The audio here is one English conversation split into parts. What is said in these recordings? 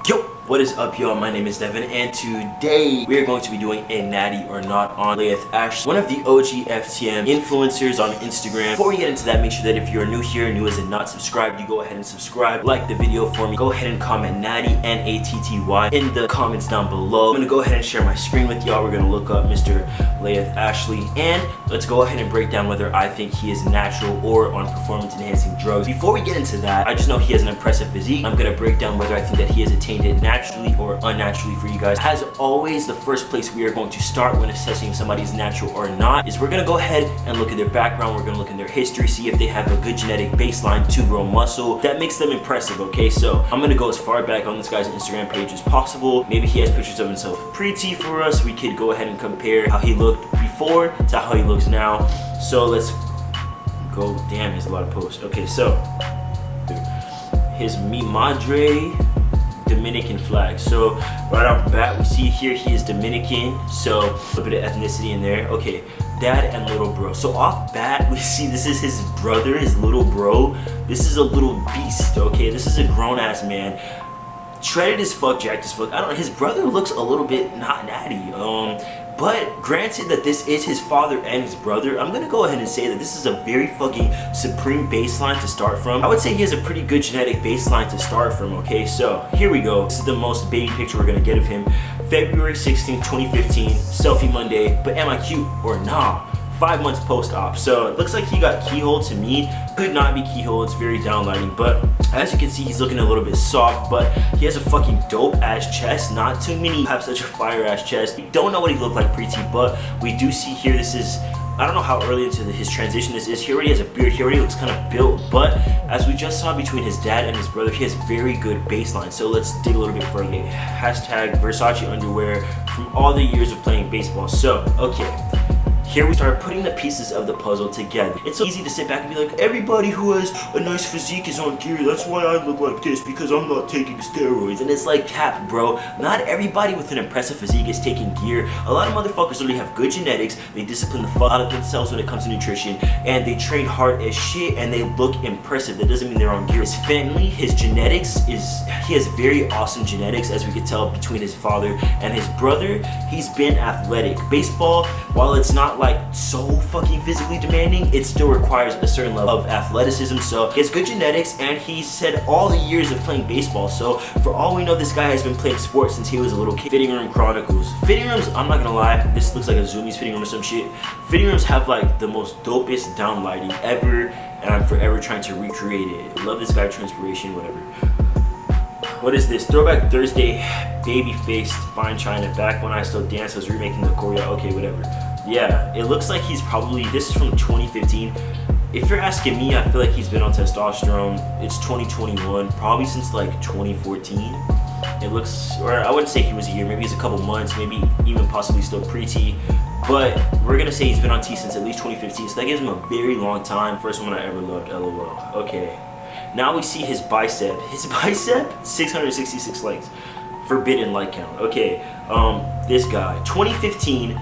Yo, what is up y'all? My name is Devin and today we are going to be doing a natty or not on LAITH'S, one of the OG FTM influencers on Instagram. Before we get into that, make sure that if you're new here, new as in not subscribed, you go ahead and subscribe, like the video for me, go ahead and comment natty, N-A-T-T-Y, in the comments down below. I'm gonna go ahead and share my screen with y'all. We're gonna look up Mr. LAITH'S and let's go ahead and break down whether I think he is natural or on performance enhancing drugs. Before we get into that, I just know he has an impressive physique. I'm gonna break down whether I think that he has attained it naturally or unnaturally for you guys. As always, the first place we are going to start when assessing if somebody's natural or not is we're gonna go ahead and look at their background. We're gonna look at their history, see if they have a good genetic baseline to grow muscle that makes them impressive. Okay, so I'm gonna go as far back on this guy's Instagram page as possible. Maybe he has pictures of himself pre-T for us. We could go ahead and compare how he looked before to how he looks now. So let's go. Damn, there's a lot of posts. Okay, so his Mi Madre Dominican flag. So right off the bat, we see here he is Dominican, so a little bit of ethnicity in there. Okay, dad and little bro. So off bat, we see this is his brother, his little bro. This is a little beast. Okay, this is a grown-ass man, shredded as fuck, jacked as fuck. I don't know, his brother looks a little bit not natty. But granted that this is his father and his brother, I'm gonna go ahead and say that this is a very fucking supreme baseline to start from. I would say he has a pretty good genetic baseline to start from. Okay, so here we go. This is the most baby picture we're gonna get of him. February 16, 2015, selfie Monday. But am I cute or nah? 5 months post-op. So it looks like he got keyhole to me. Could not be keyhole, it's very downlighting, but as you can see, he's looking a little bit soft, but he has a fucking dope ass chest. Not too many have such a fire ass chest. We don't know what he looked like pre-T, but we do see here, this is, I don't know how early into his transition this is. He already has a beard, he already looks kind of built, but as we just saw between his dad and his brother, he has very good baseline. So let's dig a little bit further. Hashtag Versace underwear from all the years of playing baseball. So, okay. Here we start putting the pieces of the puzzle together. It's so easy to sit back and be like, everybody who has a nice physique is on gear. That's why I look like this, because I'm not taking steroids. And it's like, cap, bro. Not everybody with an impressive physique is taking gear. A lot of motherfuckers really have good genetics. They discipline the fuck out of themselves when it comes to nutrition, and they train hard as shit, and they look impressive. That doesn't mean they're on gear. His family, his genetics he has very awesome genetics, as we could tell between his father and his brother. He's been athletic. Baseball, while it's not like so fucking physically demanding, it still requires a certain level of athleticism. So he has good genetics, and he said all the years of playing baseball. So for all we know, this guy has been playing sports since he was a little kid. Fitting room chronicles. Fitting rooms, I'm not gonna lie, this looks like a Zoomies fitting room or some shit. Fitting rooms have like the most dopest downlighting ever, and I'm forever trying to recreate it. Love this guy, Transpiration, whatever. What is this? Throwback Thursday, baby faced, fine china. Back when I still danced, I was remaking the choreo. Okay, whatever. Yeah, it looks like he's probably, this is from 2015. If you're asking me, I feel like he's been on testosterone. It's 2021, probably since like 2014. It looks, or I wouldn't say he was a year, maybe it's a couple months, maybe even possibly still pre-T. But we're gonna say he's been on T since at least 2015, so that gives him a very long time. First one I ever loved, LOL. Okay, now we see his bicep. His bicep, 666 likes. Forbidden like count. Okay, this guy, 2015.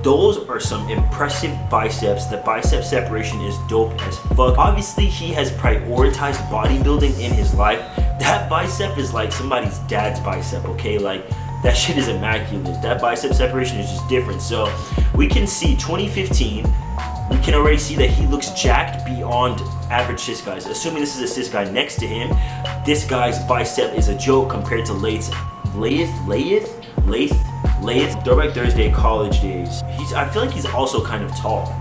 Those are some impressive biceps. The bicep separation is dope as fuck. Obviously, he has prioritized bodybuilding in his life. That bicep is like somebody's dad's bicep, okay? Like, that shit is immaculate. That bicep separation is just different. So, we can see 2015, we can already see that he looks jacked beyond average cis guys. Assuming this is a cis guy next to him, this guy's bicep is a joke compared to LAITH'S. LAITH'S, Throwback Thursday, college days. I feel like he's also kind of tall,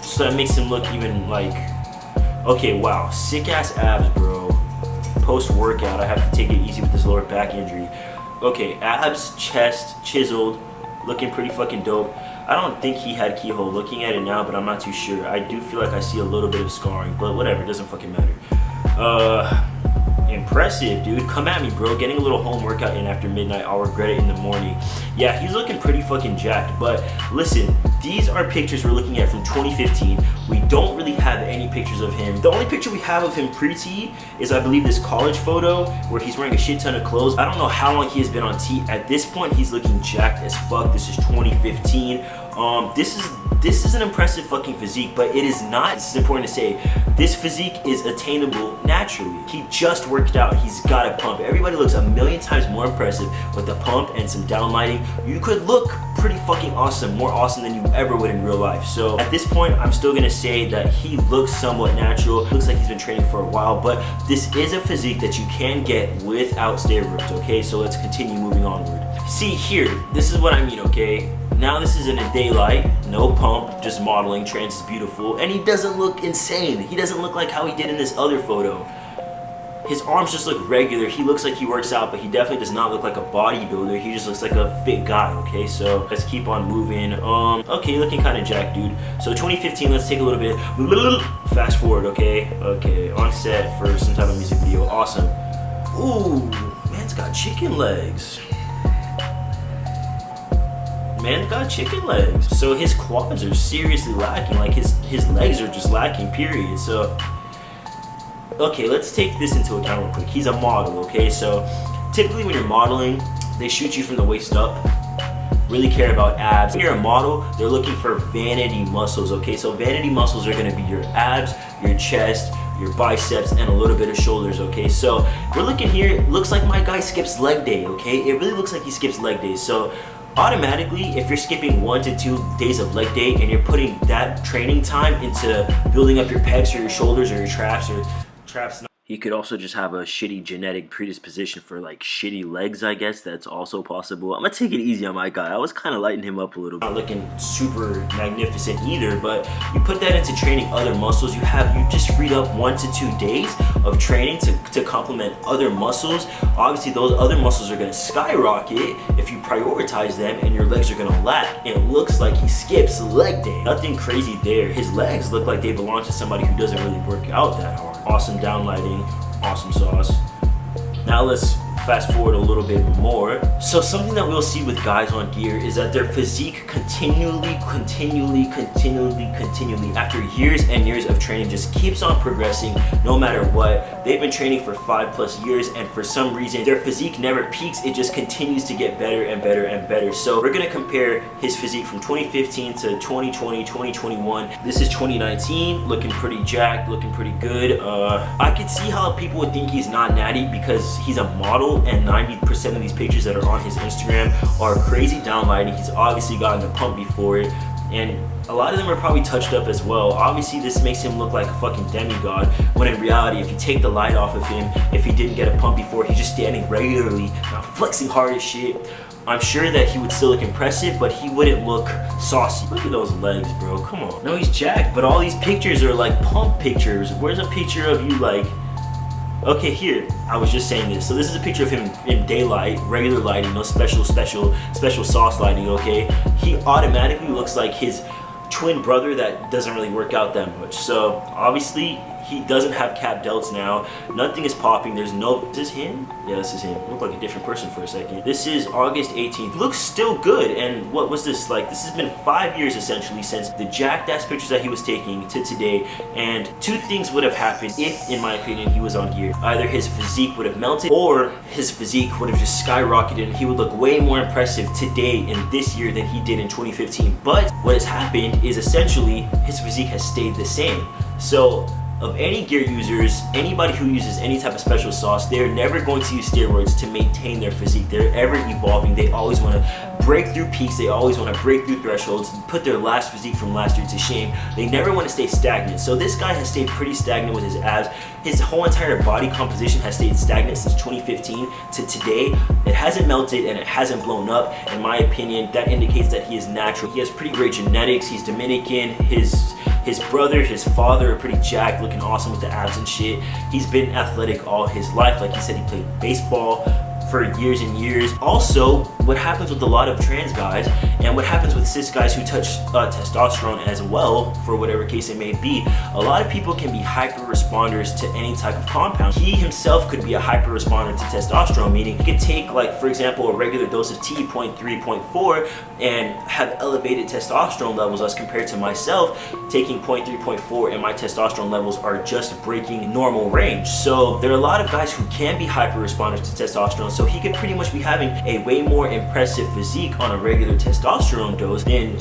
so that makes him look even like, okay, wow, sick ass abs, bro. Post workout, I have to take it easy with this lower back injury. Okay, abs, chest, chiseled, looking pretty fucking dope. I don't think he had keyhole. Looking at it now, but I'm not too sure. I do feel like I see a little bit of scarring, but whatever, it doesn't fucking matter. Impressive, dude. Come at me, bro. Getting a little home workout in after midnight, I'll regret it in the morning. Yeah, he's looking pretty fucking jacked. But listen, these are pictures we're looking at from 2015. We don't really have any pictures of him. The only picture we have of him pre-T is, I believe, this college photo where he's wearing a shit ton of clothes. I don't know how long he has been on T. At this point, he's looking jacked as fuck. This is 2015. This is this is an impressive fucking physique, but it is not, this is important to say, this physique is attainable naturally. He just worked out, he's got a pump. Everybody looks a million times more impressive with a pump and some down lighting. You could look pretty fucking awesome, more awesome than you ever would in real life. So at this point, I'm still gonna say that he looks somewhat natural. Looks like he's been training for a while, but this is a physique that you can get without steroids, okay? So let's continue moving onward. See here, this is what I mean, okay? Now this is in a daylight, no pump, just modeling, trans is beautiful, and he doesn't look insane. He doesn't look like how he did in this other photo. His arms just look regular. He looks like he works out, but he definitely does not look like a bodybuilder. He just looks like a fit guy, okay? So let's keep on moving. Okay, looking kind of jacked, dude. So 2015, let's take a little bit, fast forward, okay? Okay, on set for some type of music video, awesome. Ooh, man's got chicken legs. Man got chicken legs. So his quads are seriously lacking. Like his legs are just lacking, period. So, okay, let's take this into account real quick. He's a model, okay? So typically when you're modeling, they shoot you from the waist up. Really care about abs. When you're a model, they're looking for vanity muscles, okay? So vanity muscles are gonna be your abs, your chest, your biceps, and a little bit of shoulders, okay? So we're looking here, it looks like my guy skips leg day, okay? It really looks like he skips leg days. So automatically, if you're skipping 1 to 2 days of leg day and you're putting that training time into building up your pecs or your shoulders or your traps, he could also just have a shitty genetic predisposition for like shitty legs, I guess. That's also possible. I'm gonna take it easy on my guy. I was kind of lighting him up a little bit. Not looking super magnificent either, but you put that into training other muscles. You just freed up 1 to 2 days of training to complement other muscles. Obviously, those other muscles are gonna skyrocket if you prioritize them, and your legs are gonna lack. It looks like he skips leg day. Nothing crazy there. His legs look like they belong to somebody who doesn't really work out that hard. Awesome downlighting, awesome sauce. Now let's fast forward a little bit more. So something that we'll see with guys on gear is that their physique continually, after years and years of training, just keeps on progressing no matter what. They've been training for 5+ years, and for some reason their physique never peaks. It just continues to get better and better and better. So we're gonna compare his physique from 2015 to 2020, 2021. This is 2019, looking pretty jacked, looking pretty good. I could see how people would think he's not natty because he's a model, and 90% of these pictures that are on his Instagram are crazy downlighting. He's obviously gotten a pump before it, and a lot of them are probably touched up as well. Obviously this makes him look like a fucking demigod, when in reality, if you take the light off of him, if he didn't get a pump before, he's just standing regularly, not flexing hard as shit, I'm sure that he would still look impressive, but he wouldn't look saucy. Look at those legs, bro, come on. No, he's jacked, but all these pictures are like pump pictures. Where's a picture of you like, okay, here, I was just saying this. So this is a picture of him in daylight, regular lighting, no special sauce lighting, okay? He automatically looks like his twin brother that doesn't really work out that much. So obviously he doesn't have cap delts now. Nothing is popping. There's no, is this him? Yeah, this is him. Looked like a different person for a second. This is August 18th. Looks still good. And what was this like? This has been 5 years essentially since the jacked ass pictures that he was taking to today. And 2 things would have happened if, in my opinion, he was on gear. Either his physique would have melted, or his physique would have just skyrocketed and he would look way more impressive today in this year than he did in 2015. But what has happened is essentially his physique has stayed the same. So of any gear users, anybody who uses any type of special sauce, they're never going to use steroids to maintain their physique. They're ever evolving. They always want to break through peaks. They always want to break through thresholds, put their last physique from last year to shame. They never want to stay stagnant. So this guy has stayed pretty stagnant with his abs. His whole entire body composition has stayed stagnant since 2015 to today. It hasn't melted and it hasn't blown up. In my opinion, that indicates that he is natural. He has pretty great genetics. He's Dominican. His brother, his father are pretty jacked, looking awesome with the abs and shit. He's been athletic all his life. Like he said, he played baseball for years and years. Also, what happens with a lot of trans guys, and what happens with cis guys who touch testosterone as well, for whatever case it may be, a lot of people can be hyper responders to any type of compound. He himself could be a hyper responder to testosterone, meaning he could take, like, for example, a regular dose of T, 0.3, 0.4, and have elevated testosterone levels as compared to myself taking 0.3, 0.4, and my testosterone levels are just breaking normal range. So there are a lot of guys who can be hyper responders to testosterone, so he could pretty much be having a way more impressive physique on a regular testosterone dose than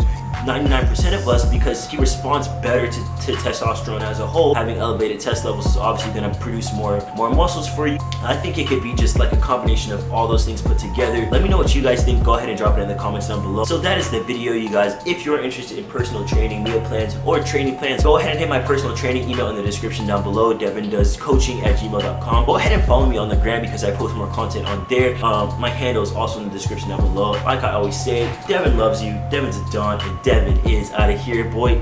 99% of us, because he responds better to testosterone as a whole. Having elevated test levels is obviously going to produce more muscles for you. I think it could be just like a combination of all those things put together. Let me know what you guys think. Go ahead and drop it in the comments down below. So that is the video, you guys. If you're interested in personal training, meal plans, or training plans, go ahead and hit my personal training email in the description down below, devindoescoaching@gmail.com. Go ahead and follow me on the gram because I post more content on there. My handle is also in the description down below. Like I always say, Devin loves you, Devin's a Don, and Devin is out of here, boy.